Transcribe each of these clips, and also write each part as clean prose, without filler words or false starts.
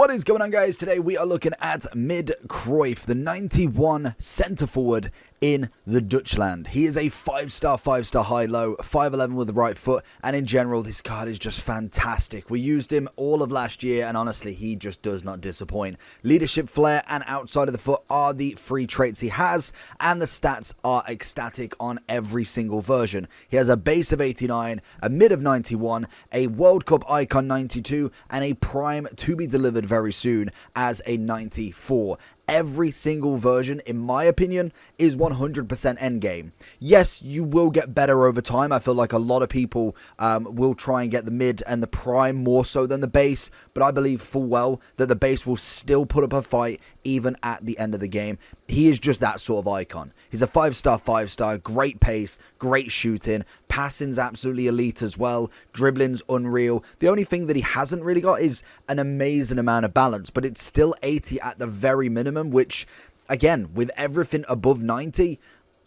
What is going on, guys? Today we are looking at mid Cruyff, the 91 centre forward in the Dutchland. He is a 5-star high-low, 5'11 with the right foot, and in general this card is just fantastic. We used him all of last year and honestly he just does not disappoint. Leadership, flair and outside of the foot are the free traits he has, and the stats are ecstatic on every single version. He has a base of 89, a mid of 91, a World Cup icon 92, and a prime to be delivered very soon as a 94. Every single version, in my opinion, is 100% endgame. Yes, you will get better over time. I feel like a lot of people will try and get the mid and the prime more so than the base, but I believe full well that the base will still put up a fight even at the end of the game. He is just that sort of icon. He's a 5-star, great pace, great shooting, passing's absolutely elite as well, dribbling's unreal. The only thing that he hasn't really got is an amazing amount of balance, but it's still 80 at the very minimum, which, again, with everything above 90,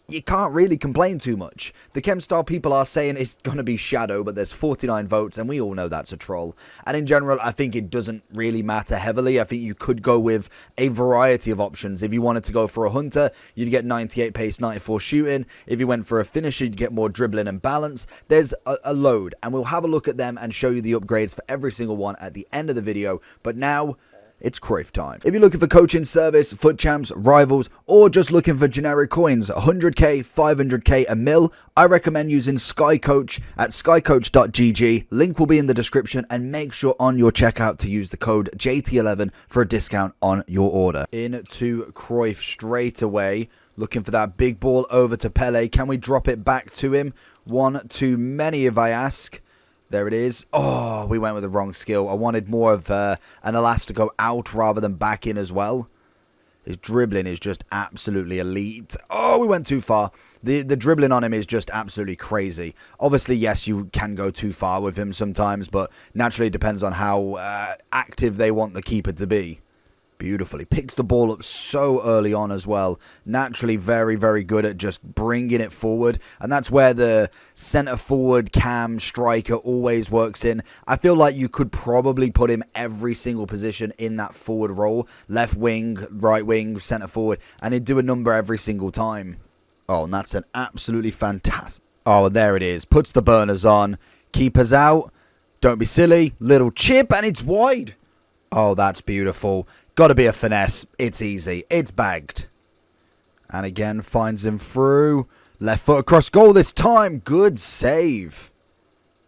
you can't really complain too much. The ChemStar people are saying it's going to be Shadow, but there's 49 votes, and we all know that's a troll. And in general, I think it doesn't really matter heavily. I think you could go with a variety of options. If you wanted to go for a Hunter, you'd get 98 pace, 94 shooting. If you went for a finisher, you'd get more dribbling and balance. There's a load, and we'll have a look at them and show you the upgrades for every single one at the end of the video. But now, it's Cruyff time. If you're looking for coaching service, foot champs, rivals, or just looking for generic coins, 100k, 500k, a mil, I recommend using SkyCoach at skycoach.gg. Link will be in the description, and make sure on your checkout to use the code JT11 for a discount on your order. Into Cruyff straight away, looking for that big ball over to Pele. Can we drop it back to him? One too many, if I ask. There it is. Oh, we went with the wrong skill. I wanted more of an Elastico out rather than back in as well. His dribbling is just absolutely elite. Oh, we went too far. The dribbling on him is just absolutely crazy. Obviously, yes, you can go too far with him sometimes, but naturally it depends on how active they want the keeper to be. Beautifully. Picks the ball up so early on as well. Naturally very, very good at just bringing it forward. And that's where the centre forward cam striker always works in. I feel like you could probably put him every single position in that forward role. Left wing, right wing, centre forward. And he'd do a number every single time. Oh, and that's an absolutely fantastic... Oh, there it is. Puts the burners on. Keeper's out. Don't be silly. Little chip and it's wide. Oh, that's beautiful. Got to be a finesse. It's easy. It's bagged. And again, finds him through. Left foot across goal this time. Good save.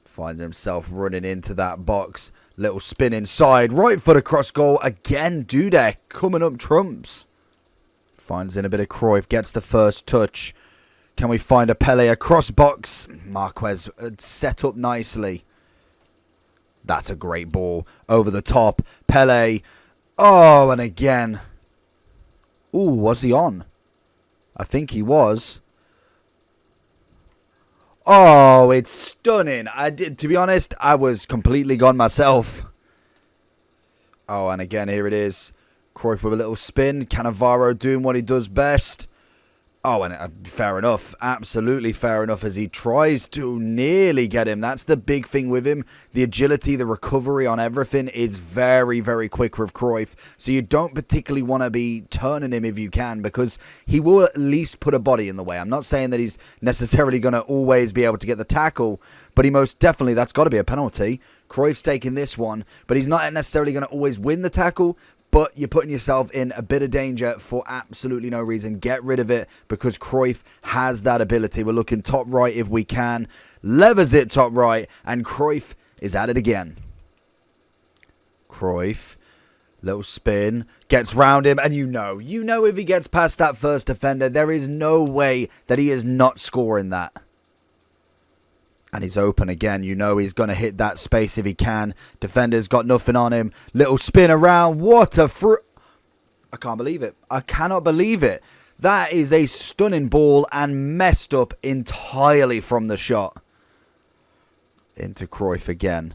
Finds himself running into that box. Little spin inside. Right foot across goal. Again, Dudek coming up trumps. Finds in a bit of Cruyff. Gets the first touch. Can we find a Pele across box? Marquez set up nicely. That's a great ball. Over the top. Pele. Oh, and again. Ooh, was he on? I think he was. Oh, it's stunning. To be honest, I was completely gone myself. Oh, and again, here it is. Cruyff with a little spin. Cannavaro doing what he does best. Oh, and fair enough. Absolutely fair enough as he tries to nearly get him. That's the big thing with him. The agility, the recovery on everything is very, very quick with Cruyff. So you don't particularly want to be turning him if you can, because he will at least put a body in the way. I'm not saying that he's necessarily going to always be able to get the tackle, but he most definitely, that's got to be a penalty. Cruyff's taking this one, but he's not necessarily going to always win the tackle. But you're putting yourself in a bit of danger for absolutely no reason. Get rid of it because Cruyff has that ability. We're looking top right if we can. Levers it top right. And Cruyff is at it again. Cruyff. Little spin. Gets round him. And you know if he gets past that first defender, there is no way that he is not scoring that. And he's open again. You know he's going to hit that space if he can. Defender's got nothing on him. Little spin around. What a I can't believe it. I cannot believe it. That is a stunning ball and messed up entirely from the shot. Into Cruyff again.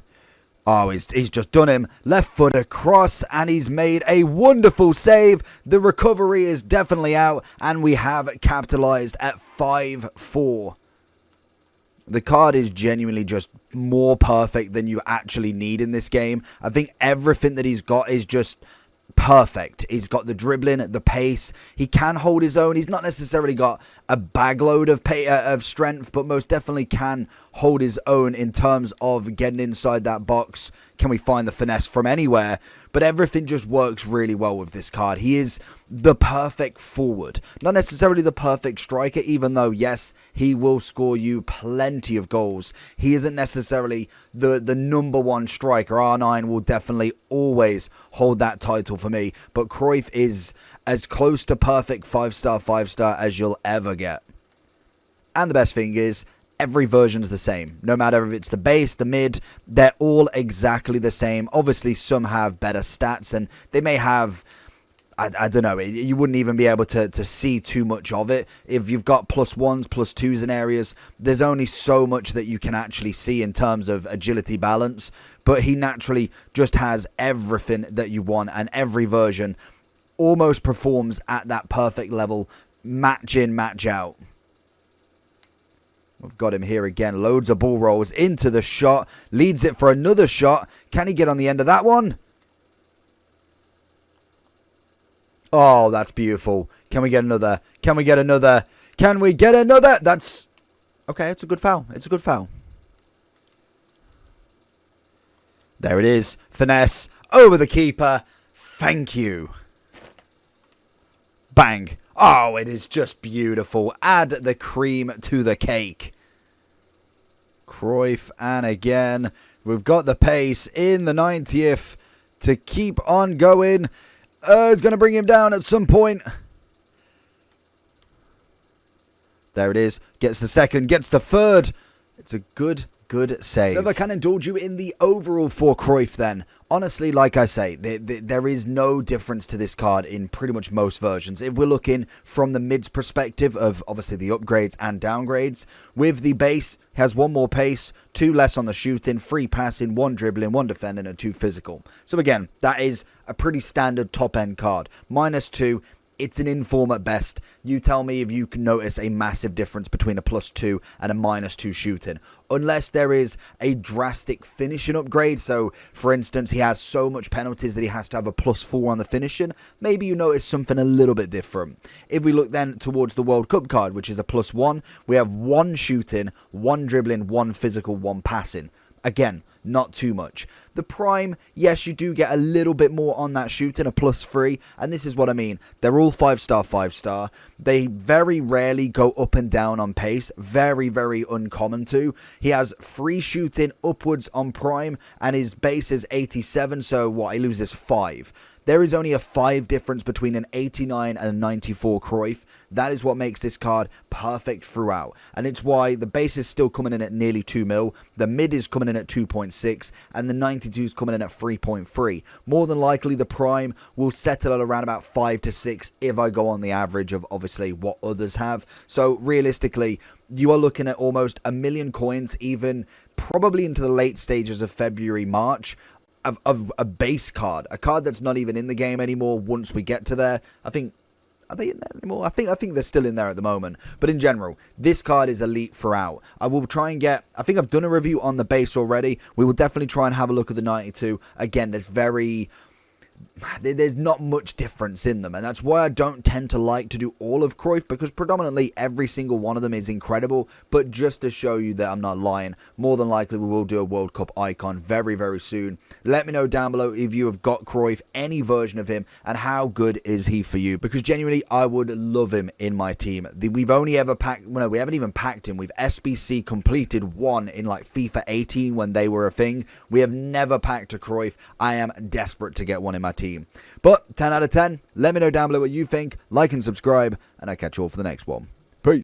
Oh, he's just done him. Left foot across and he's made a wonderful save. The recovery is definitely out and we have capitalized at 5-4. The card is genuinely just more perfect than you actually need in this game. I think everything that he's got is just perfect. He's got the dribbling, the pace. He can hold his own. He's not necessarily got a bagload of strength, but most definitely can hold his own in terms of getting inside that box. Can we find the finesse from anywhere? But everything just works really well with this card. He is the perfect forward. Not necessarily the perfect striker, even though, yes, he will score you plenty of goals. He isn't necessarily the number one striker. R9 will definitely always hold that title for me. But Cruyff is as close to perfect 5-star as you'll ever get. And the best thing is, every version's the same. No matter if it's the base, the mid, they're all exactly the same. Obviously, some have better stats, and they may have, I don't know, you wouldn't even be able to see too much of it. If you've got +1s, +2s in areas, there's only so much that you can actually see in terms of agility balance. But he naturally just has everything that you want, and every version almost performs at that perfect level, match in, match out. We've got him here again. Loads of ball rolls into the shot. Leads it for another shot. Can he get on the end of that one? Oh, that's beautiful. Can we get another? Can we get another? Can we get another? That's... okay, it's a good foul. It's a good foul. There it is. Finesse. Over the keeper. Thank you. Bang. Oh, it is just beautiful. Add the cream to the cake. Cruyff, and again, we've got the pace in the 90th to keep on going. It's going to bring him down at some point. There it is. Gets the second, gets the third. It's a good save. So if I can indulge you in the overall for Cruyff then, honestly, like I say, there is no difference to this card in pretty much most versions. If we're looking from the mid's perspective of obviously the upgrades and downgrades, with the base, has 1 more pace, 2 less on the shooting, 3 passing, 1 dribbling, 1 defending, and 2 physical. So again, that is a pretty standard top end card. -2. It's an inform at best. You tell me if you can notice a massive difference between a +2 and a -2 shooting. Unless there is a drastic finishing upgrade. So, for instance, he has so much penalties that he has to have a +4 on the finishing. Maybe you notice something a little bit different. If we look then towards the World Cup card, which is a +1, we have 1 shooting, 1 dribbling, 1 physical, 1 passing. Again, not too much. The prime, yes, you do get a little bit more on that shooting, a +3, and this is what I mean. They're all 5-star. They very rarely go up and down on pace. Very, very uncommon too. He has 3 shooting upwards on prime, and his base is 87, so what, he loses 5. There is only a 5 difference between an 89 and a 94 Cruyff. That is what makes this card perfect throughout. And it's why the base is still coming in at nearly 2 mil. The mid is coming in at 2.6. And the 92 is coming in at 3.3. More than likely, the prime will settle at around about 5 to 6 if I go on the average of obviously what others have. So realistically, you are looking at almost 1 million coins, even probably into the late stages of February, March, of a base card, a card that's not even in the game anymore. Once we get to there, I think, are they in there anymore? I think they're still in there at the moment. But in general, this card is elite throughout. I will try and get, I think I've done a review on the base already. We will definitely try and have a look at the 92. Again, there's not much difference in them, and that's why I don't tend to like to do all of Cruyff, because predominantly every single one of them is incredible. But just to show you that I'm not lying, more than likely we will do a World Cup icon very, very soon. Let me know down below if you have got Cruyff, any version of him, and how good is he for you, because genuinely I would love him in my team. We've only ever packed, well, no, we haven't even packed him. We've SBC completed 1 in like FIFA 18 when they were a thing. We have never packed a Cruyff. I am desperate to get one in my team. But 10 out of 10, let me know down below what you think, like and subscribe, and I'll catch you all for the next one.